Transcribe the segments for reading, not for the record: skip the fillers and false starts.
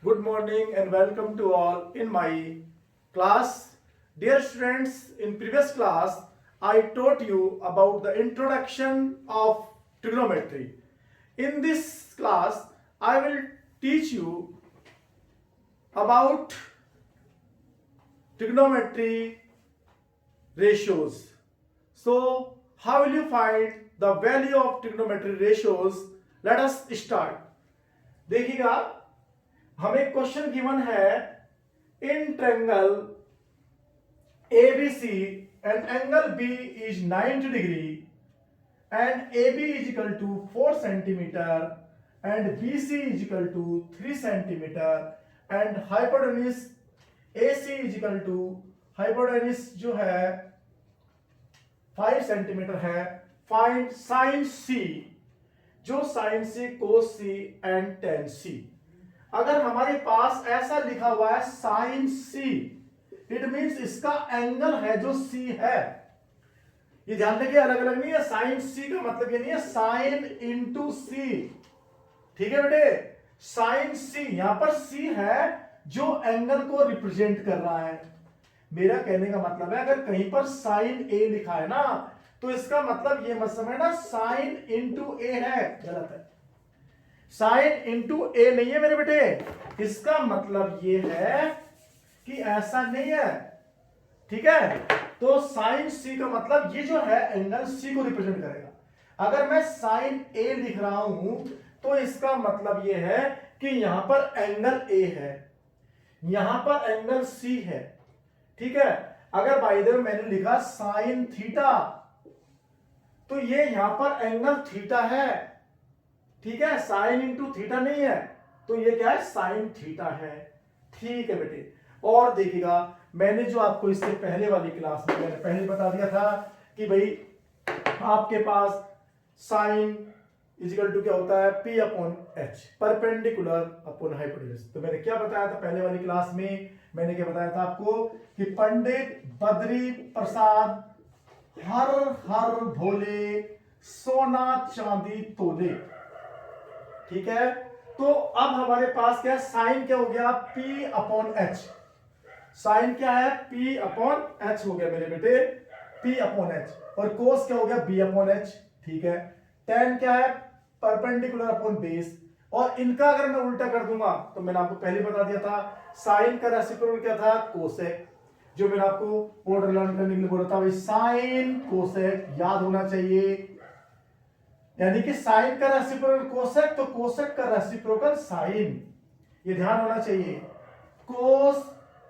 Good morning and welcome to all in my class. Dear students, in previous class I taught you about the introduction of trigonometry. In this class I will teach you about trigonometry ratios. So, how will you find the value of trigonometry ratios? Let us start. देखिएगा, हमें question given है in triangle ABC and angle B is 90 degree and AB is equal to 4 centimeter and BC is equal to 3 centimeter and hypotenuse AC is equal to hypotenuse जो है 5 centimetre है. Find sign C, जो sign C cos C and tan C. अगर हमारे पास ऐसा लिखा हुआ है साइन C, इट मींस इसका एंगल है जो C है. ये ध्यान रखिए, अलग अलग नहीं है. साइन C का मतलब ये नहीं है साइन इंटू C. ठीक है बेटे, साइन C यहां पर C है जो एंगल को रिप्रेजेंट कर रहा है. मेरा कहने का मतलब है, अगर कहीं पर साइन A लिखा है ना, तो इसका मतलब ये मत समझना साइन इंटू A है. गलत है. साइन इंटू ए नहीं है मेरे बेटे. इसका मतलब ये है कि ऐसा नहीं है. ठीक है, तो साइन C का मतलब ये जो है एंगल C को रिप्रेजेंट करेगा. अगर मैं साइन A लिख रहा हूं तो इसका मतलब ये है कि यहां पर एंगल A है, यहां पर एंगल C है. ठीक है, अगर बाय द वे मैंने लिखा साइन थीटा, तो ये यहां पर एंगल थीटा है. ठीक है, साइन इंटू थीटा नहीं है, तो ये क्या है, साइन थीटा है. ठीक है बेटे. और देखिएगा, मैंने जो आपको इससे पहले वाली क्लास में मैंने पहले बता दिया था कि भाई आपके पास साइन इजिकल टू क्या होता है, P upon H, perpendicular upon hypotenuse. तो मैंने क्या बताया था पहले वाली क्लास में, मैंने क्या बताया था आपको कि पंडित बद्री प्रसाद हर हर भोले सोना चांदी तोले. ठीक है, तो अब हमारे पास क्या है, साइन क्या हो गया, P अपॉन H. साइन क्या है, P अपॉन H हो गया मेरे बेटे, P अपॉन H. और कोस क्या हो गया, B अपॉन H. ठीक है, tan क्या है, परपेंडिकुलर अपॉन बेस. और इनका अगर मैं उल्टा कर दूंगा तो मैंने आपको पहले बता दिया था, साइन का रेसिप्रोकल क्या था, कोसेक. जो मैंने आपको ऑर्डर लर्न करने के लिए बोला था, भाई साइन कोसेक याद होना चाहिए. यानी कि साइन का रेसिप्रोकल कोसेक, तो कोसेक का रेसिप्रोकल साइन, ये ध्यान होना चाहिए. कोस,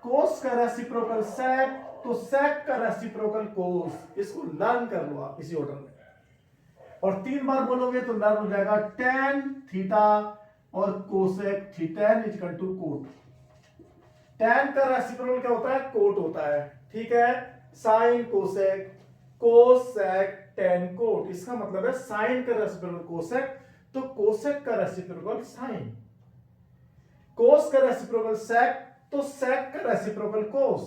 कोस का रेसिप्रोकल सेक, तो सेक का रेसिप्रोकल कोस. इसको लर्न कर लो आप इसी ऑर्डर में, और 3 बार बोलोगे तो लर्न हो जाएगा. tan थीटा और cosec theta is equal to cot. tan का रेसिप्रोकल क्या होता है, कोट होता है. ठीक है, sine cosec, cosec tan cot. इसका मतलब है साइन का रेसिप्रोकल कोसेक, तो कोसेक का रेसिप्रोकल साइन. कोस का रेसिप्रोकल सेक, तो सेक का रेसिप्रोकल कोस.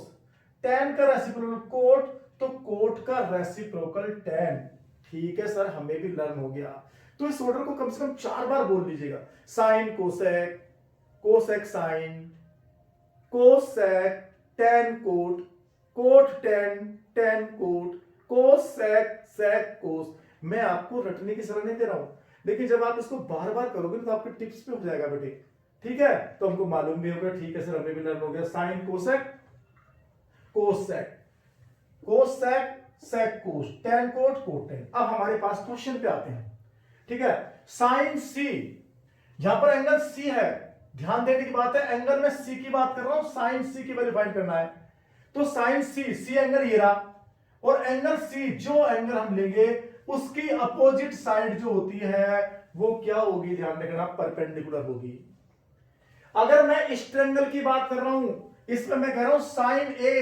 tan का रेसिप्रोकल कोट, तो कोट का रेसिप्रोकल tan. ठीक है सर, हमें भी लर्न हो गया. तो इस ऑर्डर को कम से कम 4 बार बोल लीजिएगा. Sine cosec, cosec sine, cosec tan cot, cot tan cot, cos sec cos. मैं आपको रटने की सलाह नहीं दे रहा हूं, लेकिन जब आप इसको बार बार करोगे तो आपके टिप्स पे हो जाएगा बेटे. ठीक है, तो हमको मालूम भी होगा. ठीक है सर, हमें भी लर्न हो गया. Sine cosec, cosec, cosec sec cos, tan cot cot tan. अब हमारे पास क्वेश्चन पे आते हैं. ठीक है, साइन C, यहां पर एंगल C है. ध्यान देने की बात है, एंगल में C की बात कर रहा हूं, साइन C की वैल्यू फाइंड करना है. तो साइन C एंगल ये रहा, और एंगल C, जो एंगल हम लेंगे उसकी अपोजिट साइड जो होती है वो क्या होगी, ध्यान रखना, परपेंडिकुलर होगी. अगर मैं इस ट्रायंगल की बात कर रहा हूं, इसमें मैं कह रहा हूं साइन A,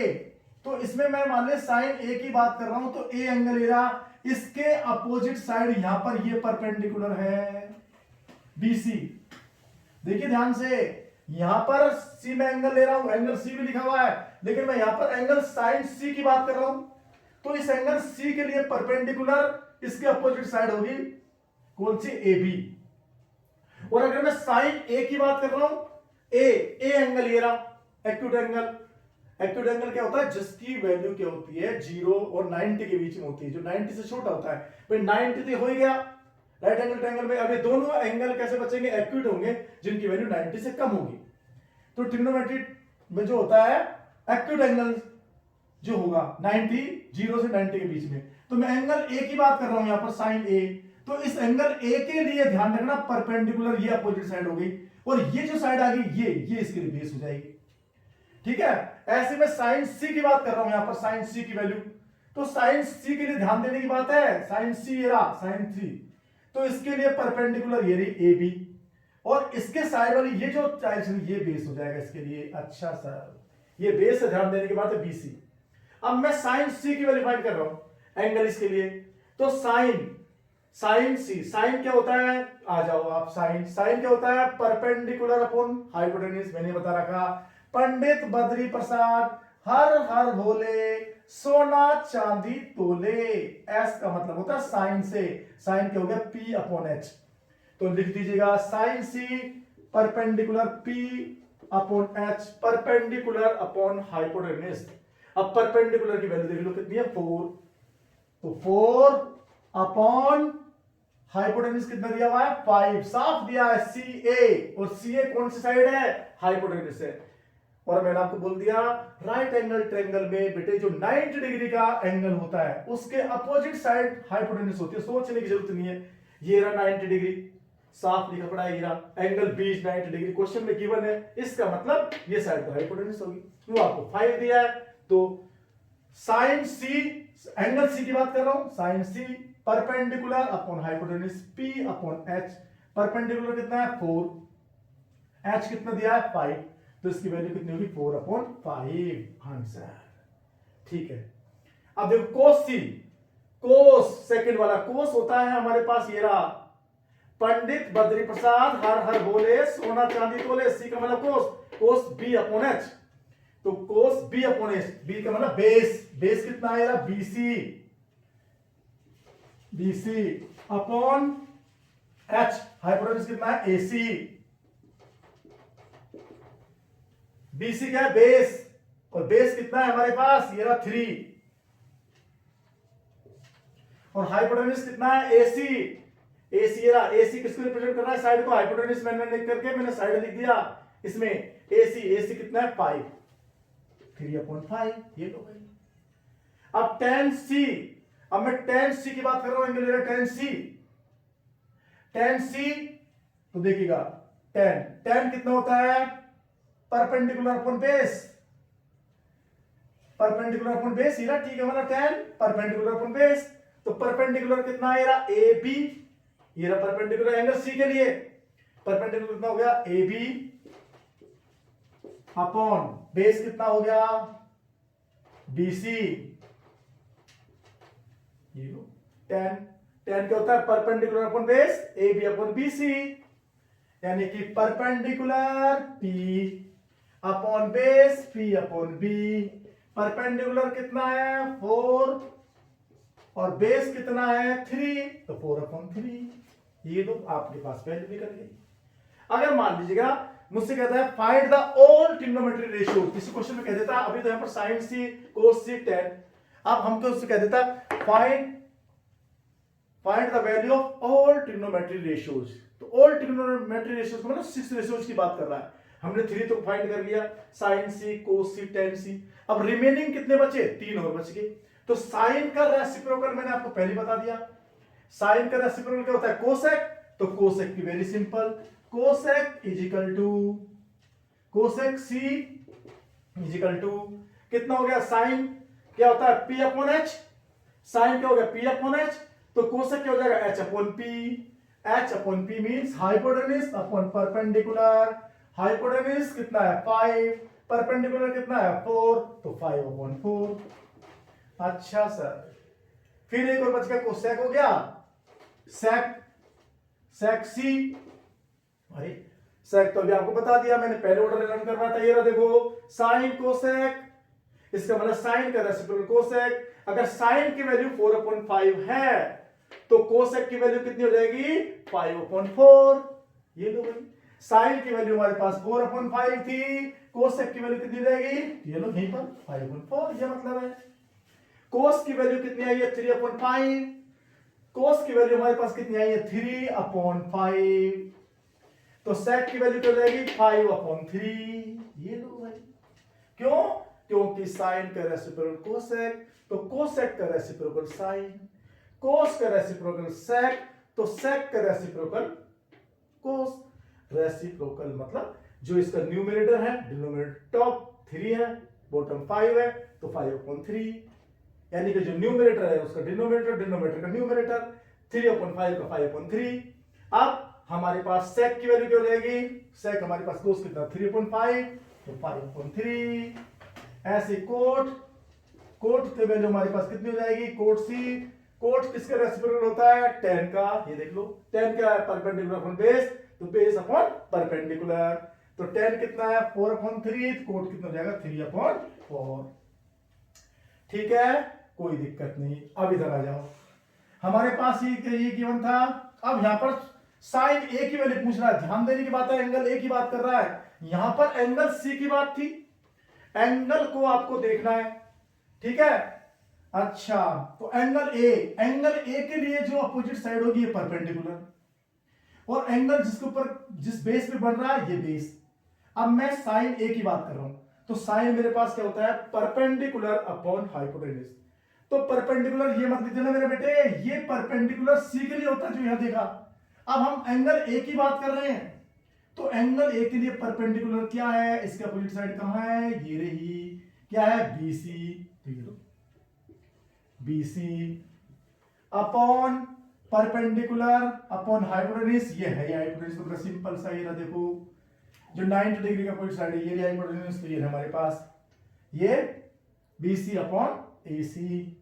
तो इसमें मैं मान ले साइन A की बात कर रहा हूं, तो A एंगल ले रहा, इसके अपोजिट साइड यहां पर ये परपेंडिकुलर है BC. देखिए ध्यान से, यहां पर C में एंगल ले रहा हूं, एंगल C भी लिखा हुआ है, लेकिन मैं यहां पर एंगल साइन C की बात कर रहा हूं, तो इस एंगल C के लिए परपेंडिकुलर इसके अपोजिट साइड होगी कौन सी, AB. और अगर मैं साइन A की बात कर रहा हूं, ए एंगल ये रहा एक्यूट एंगल। एक्यूट एंगल क्या होता है, जिसकी वैल्यू क्या होती है 0 और 90 के बीच में होती है, जो 90 से छोटा होता है। भाई 90 तो हो ही गया राइट एंगल ट्रायंगल में। अब ये दोनों एंगल कैसे बचेंगे, एक्यूट होंगे, जिनकी वैल्यू 90 से कम होगी। तो ट्रिग्नोमेट्री में जो होता है एक्यूट एंगल जो होगा 90, 0 से 90 के बीच में। तो मैं एंगल ए की बात कर रहा हूं यहां पर, साइन ए। तो इस एंगल ए के लिए ध्यान रखना परपेंडिकुलर ये अपोजिट साइड हो गई, और ये जो साइड आ गई ये इसके लिए बेस हो जाएगी। ठीक है, ऐसे में साइन सी की बात कर रहा हूं यहां पर, साइन सी की वैल्यू। तो साइन सी के लिए ध्यान देने की बात है, साइन सी ये रहा साइन सी, तो इसके लिए परपेंडिकुलर ये रही ए बी, और इसके साइड वाली ये जो ये बेस हो जाएगा इसके लिए। अच्छा सर, ये बेस है, ध्यान देने की बात है बीसी। अब मैं साइन सी की वैल्यू फाइंड कर रहा हूं एंगल इसके लिए। तो साइन सी, साइन क्या होता है, आ जाओ आप, साइन क्या होता है, परपेंडिकुलर अपॉन हाइपोटेन्यूज। मैंने बता रखा, पंडित बद्री प्रसाद हर हर भोले सोना चांदी तोले। एस का मतलब होता है साइन से, साइन क्या हो गया P अपॉन एच। तो लिख दीजिएगा sine C perpendicular P upon H, perpendicular upon hypotenuse. अब परपेंडिकुलर की वैल्यू देख लो कितनी है 4, तो 4 अपॉन हाइपोटेन्यूज कितना दिया हुआ है 5, साफ दिया है CA, और CA कौन सी साइड है, हाइपोटेन्यूज है। और मैंने आपको बोल दिया राइट एंगल ट्रायंगल में बेटे जो 90 डिग्री का एंगल होता है उसके अपोजिट साइड हाइपोटेन्यूज होती है, सोचने की जरूरत नहीं है। ये रहा 90 डिग्री, साफ लिखा पड़ा है, ये रहा एंगल बीच 90 डिग्री, क्वेश्चन में गिवन है, इसका मतलब ये साइड पर हाइपोटेन्यूज होगी। वो आपको 5 दिया है, तो साइन सी, एंगल सी की बात कर रहा हूं, sine C perpendicular upon hypotenuse P upon H. Perpendicular कितना है 4, एच कितना दिया है 5, तो इसकी वैल्यू कितनी होगी 4 अपॉन 5 आंसर। ठीक है, अब देखो कोस सी, कोस सेकंड वाला कोस होता है हमारे पास ये रहा, पंडित बद्री प्रसाद हर हर बोले सोना चांदी तोले। सी का मतलब कोस B अपॉन एच, तो कोस B अपॉन एच, बी का मतलब बेस, बेस कितना आएगा BC अपॉन एच, हाइपोटेन्यूज कितना है AC। BC क्या है बेस, और बेस कितना है हमारे पास, ये रहा 3, और हाइपोटेन्यूज कितना है AC। AC ये रहा, AC किसको रिप्रेजेंट कर रहा है, साइड को। हाइपोटेन्यूज मैंने लिख करके मैंने साइड लिख दिया इसमें, AC कितना है 5, 3 अपॉन 5, ये लो भाई। अब tan C, अब मैं tan C की बात कर रहा हूं, एंगल tan C, तो देखिएगा tan कितना होता है, perpendicular upon base, perpendicular upon base, ये रहा, ठीक है, मतलब tan परपेंडिकुलर अपॉन बेस। तो परपेंडिकुलर कितना है, ये रहा AB, ये रहा परपेंडिकुलर एंगल C के लिए, परपेंडिकुलर कितना हो गया AB अपॉन बेस कितना हो गया BC। ये लो tan क्या होता है, perpendicular upon base AB upon BC, यानी कि perpendicular P upon base P upon B। Perpendicular कितना है 4, और बेस कितना है 3, तो 4 अपॉन 3। ये लो आपके पास वैल्यू निकल गई। अगर मान लीजिएगा मुझसे कहता है find the all trigonometry ratio, किसी क्वेश्चन में कह देता अभी तो यहां पर साइन सी कोस सी tan, अब हमको उससे कह देता find the value of all trigonometry ratios. तो ऑल ट्रिग्नोमेट्री रेशियोज मतलब 6 रेशियोज की बात कर रहा है, हमने 3 तो फाइंड कर लिया, साइन सी कोस सी tan सी। अब रिमेनिंग कितने बचे, 3 और बच गए। तो साइन का रेसिप्रोकल मैंने आपको पहले बता दिया, साइन का रेसिप्रोकल क्या होता है कोसेक। तो कोसेक की very simple, cosec is equal to cosec C is equal to कितना हो गया, साइन क्या होता है P अपॉन एच, साइन क्या हो गया P अपॉन एच, तो कोसेक क्या हो जाएगा H upon P। H upon P means hypotenuse upon perpendicular, hypotenuse कितना है 5, परपेंडिकुलर कितना है 4, तो 5 अपॉन 4। अच्छा सर, फिर एक और बच गया कोसेक हो गया, सेक सी, अरे सेक तो अभी आपको बता दिया मैंने, पहले ऑर्डर रन करना था। ये रहा देखो साइन कोसेक, इसका मतलब साइन का रेसिप्रोकल कोसेक। अगर साइन की वैल्यू 4/5 है तो कोसेक की वैल्यू कितनी हो जाएगी 5/4। ये लो भाई, साइन की वैल्यू हमारे पास 4/5 थी, कोसेक की वैल्यू कितनी रहेगी, ये लो यहीं पर 5/4, ये मतलब है। कोस की वैल्यू कितनी आई है 3/5, कोस की वैल्यू हमारे पास कितनी आई है 3/5, तो सेक की वैल्यू क्या रहेगी 5/3, ये लो भाई। क्यों, क्योंकि साइन का रेसिप्रोकल कोसेक, तो कोसेक का रेसिप्रोकल साइन, कोस का रेसिप्रोकल सेक, तो सेक का रेसिप्रोकल कोस। रेसिप्रोकल मतलब जो इसका न्यूमरेटर है, डिनोमिनेटर टॉप 3 है, बॉटम 5 है, तो 5/3, यानी कि जो न्यूमरेटर है उसका डिनोमिनेटर, डिनोमिनेटर का न्यूमरेटर, 3/5 का 5/3। अब हमारे पास सेक की वैल्यू क्या हो जाएगी, सेक हमारे पास कोस कितना 3/5, तो 5/3। ऐसे कोट, कोट की वैल्यू हमारे पास कितनी हो जाएगी, कोट सी, कोट किसका रेसिप्रोकल होता है, tan का, ये देख लो tan क्या है, परपेंडिकुलर अपॉन बेस, तो बेस अपॉन परपेंडिकुलर, तो tan कितना है 4/3, कोट कितना हो जाएगा 3/4। ठीक है, कोई दिक्कत नहीं। अब इधर आ जाओ, हमारे पास ये गिवन था। अब यहां पर साइन ए की वैल्यू पूछ रहा है, ध्यान देने की बात है, एंगल ए की बात कर रहा है, यहां पर एंगल सी की बात थी, एंगल को आपको देखना है, ठीक है। अच्छा, तो एंगल ए के लिए जो अपोजिट साइड होगी ये परपेंडिकुलर, और एंगल जिसके ऊपर जिस बेस पे बन रहा है ये बेस। अब मैं साइन ए की बात कर रहा हूं, तो साइन मेरे पास क्या होता है, परपेंडिकुलर अपॉन हाइपोटेन्यूज। तो परपेंडिकुलर ये मत लिख देना मेरे बेटे, ये परपेंडिकुलर सी के लिए होता है जो यहां देखा। अब हम एंगल ए की बात कर रहे हैं, तो एंगल ए के लिए परपेंडिकुलर क्या है, इसके अपोजिट साइड कहां है, ये रही, क्या है बीसी, तो ये लो BC upon perpendicular upon hypotenuse, ये है हाइपोटेन्यूज, तो सिंपल सा ये ना देखो, जो 90 डिग्री का अपोजिट साइड है ये हाइपोटेन्यूज, तो ये है हमारे पास ये बीसी अपॉन एसी,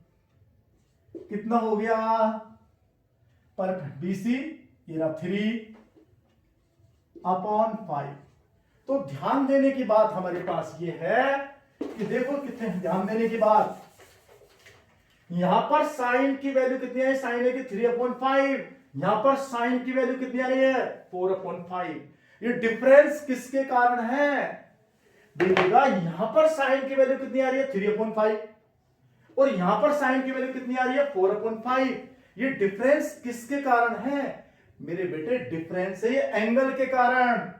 कितना हो गया पर बीसी, ये रहा 3/5। तो ध्यान देने की बात हमारे पास ये है कि देखो कितने ध्यान देने की बात, यहां पर साइन की वैल्यू कितनी है, साइन है कि 3/5, यहां पर साइन की वैल्यू कितनी आ रही है 4/5। ये डिफरेंस किसके कारण है, देखिएगा यहां पर साइन की वैल्यू कितनी आ रही है 3/5, और यहां पर साइन की वैल्यू कितनी आ रही है 4/5। ये डिफरेंस किसके कारण है मेरे बेटे, डिफरेंस है ये एंगल के कारण,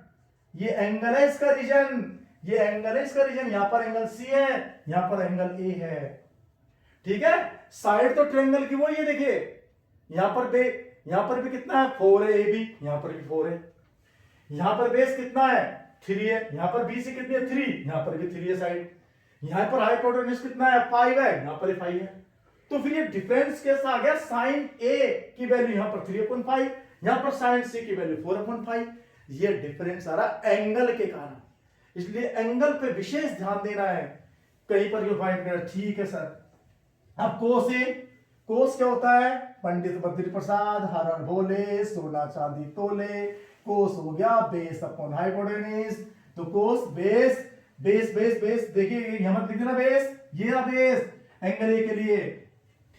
ये एंगल है इसका रीजन, ये एंगल है इसका रीजन, यहां पर एंगल सी है, यहां पर एंगल ए है, ठीक है। साइड तो ट्रायंगल की वो ये देखिए, यहां पर भी कितना है 4 है, ए बी यहां पर भी 4 है, यहां पर बेस कितना है 3 है, यहां पर बीसी कितनी है 3, यहां पर भी 3 है साइड, यहां पर हाइपोटेन्यूज कितना है 5 है, यहां पर 5 है। तो फिर ये डिफरेंस कैसा आ गया, साइन ए की वैल्यू यहां पर 3/5, यहां पर साइन सी की वैल्यू 4/5, ये डिफरेंस आ रहा एंगल के कारण, इसलिए एंगल पे विशेष ध्यान देना है, कहीं पर जो फाइंड करना, ठीक है सर। अब कोस ए, कोस क्या होता है, पंडित बद्री प्रसाद हरण भोले सोना चांदी तोले, कोस हो गया बेस अपॉन हाइपोटेन्यूज, तो कोस बेस बेस बेस बेस, देखिए यहां मत लिख देना बेस, ये रहा बेस एंगल ए के लिए,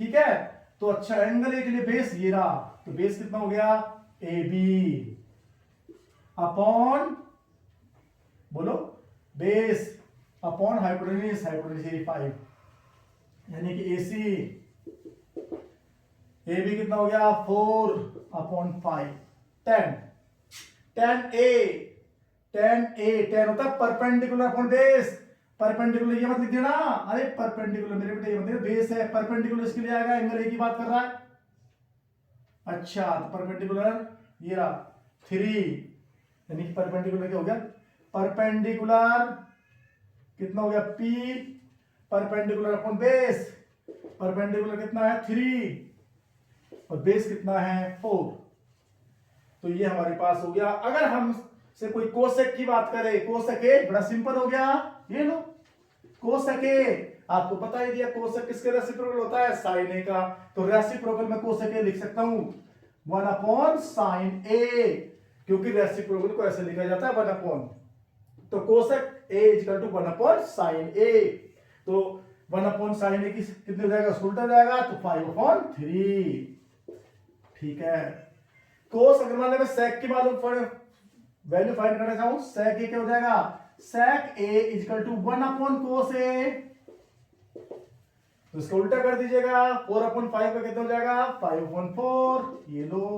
ठीक है। तो अच्छा एंगल ए के लिए बेस ये रहा, तो बेस कितना हो गया ए बी अपॉन, बोलो बेस अपॉन हाइपोटेन्यूज, हाइपोटेन्यूज 5, यानी कि AC AB कितना हो गया 4/5, 10 10 होता है परपेंडिकुलर अपॉन बेस, परपेंडिकुलर ये मत लिख देना, अरे परपेंडिकुलर मेरे बेटे ये मत लिख, बेस है परपेंडिकुलर इसके लिए आएगा, एंगल ए की बात कर रहा है। अच्छा तो परपेंडिकुलर ये रहा 3, यानी कि परपेंडिकुलर क्या हो गया, परपेंडिकुलर कितना हो गया P perpendicular upon base, perpendicular कितना है 3 और बेस कितना है 4, तो ये हमारे पास हो गया। अगर हम से कोई कोसेक की बात करें, कोसेक ए बड़ा सिंपल हो गया, ये लो कोसेक ए, आपको बता ही दिया कोसेक किसके रेसिप्रोकल होता है, साइन ए का, तो रेसिप्रोकल में कोसेक ए लिख सकता हूं 1/sin ए, क्योंकि रेसिप्रोकल को ऐसे लिखा जाता है 1/, तो cosec A equal to 1/sin A, तो 1/sin ए कितने हो जाएगा, उल्टा जाएगा, तो 5/3, ठीक है। कोस अगर मान लें सेक की मालूम वैल्यू फाइंड करना चाहूं, sec a क्या हो जाएगा, sec a equal to 1/cos a, तो इसका उल्टा कर दीजिएगा, 4/5 का कितना हो जाएगा, 5/4, ये लो।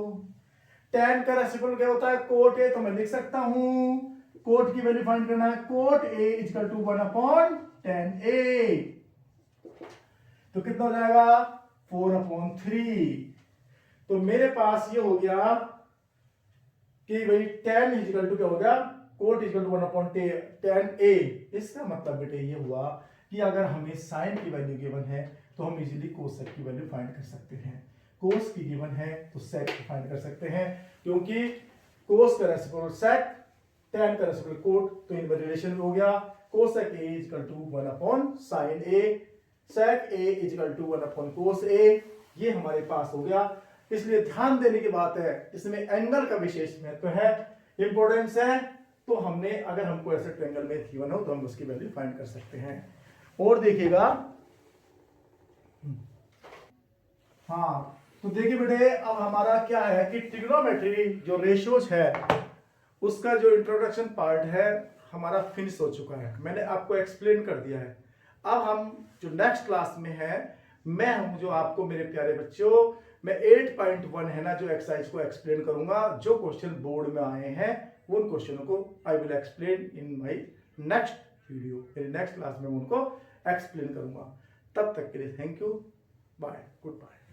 tan का रेसिप्रोकल क्या होता है, cot a, तो मैं लिख सकता हूं cot की वैल्यू फाइंड करना है, cot a equal to 1/tan a, तो कितना हो जाएगा 4/3। तो मेरे पास ये हो गया कि भाई tan इक्वल टू क्या हो गया, cot equal to 1/tan a। इसका मतलब बेटे ये हुआ कि अगर हमें साइन की वैल्यू गिवन है तो हम इजीली कोसेक की वैल्यू फाइंड कर सकते हैं, कोस की गिवन है तो सेक की फाइंड कर सकते हैं, क्योंकि कोस का रेसिप्रोकल सेक, tan का रेसिप्रोकल कोट, तो इनका रिलेशन हो गया cosec a equal to 1/sin a, sec a equal to 1/cos a, ये हमारे पास हो गया। इसलिए ध्यान देने की बात है, इसमें एंगल का विशेष महत्व है, इंपॉर्टेंस है, तो हमने अगर हमको ऐसे ट्रायंगल में गिवन हो तो हम उसकी वैल्यू फाइंड कर सकते हैं। और देखिएगा, हाँ तो देखिए बेटे अब हमारा क्या है कि ट्रिग्नोमेट्री जो रेशियोज है उसका जो इंट्रोडक्शन पार्ट है हमारा फिनिश हो चुका है, मैंने आपको एक्सप्लेन कर दिया है। अब हम जो नेक्स्ट क्लास में है, मैं हूं जो आपको मेरे प्यारे बच्चों, मैं 8.1 है ना जो एक्सरसाइज को एक्सप्लेन करूंगा, जो क्वेश्चन बोर्ड में आए हैं उन क्वेश्चनों को I will explain in my next video, मेरे नेक्स्ट क्लास में उनको एक्सप्लेन करूंगा। तब तक के लिए thank you, bye, good bye.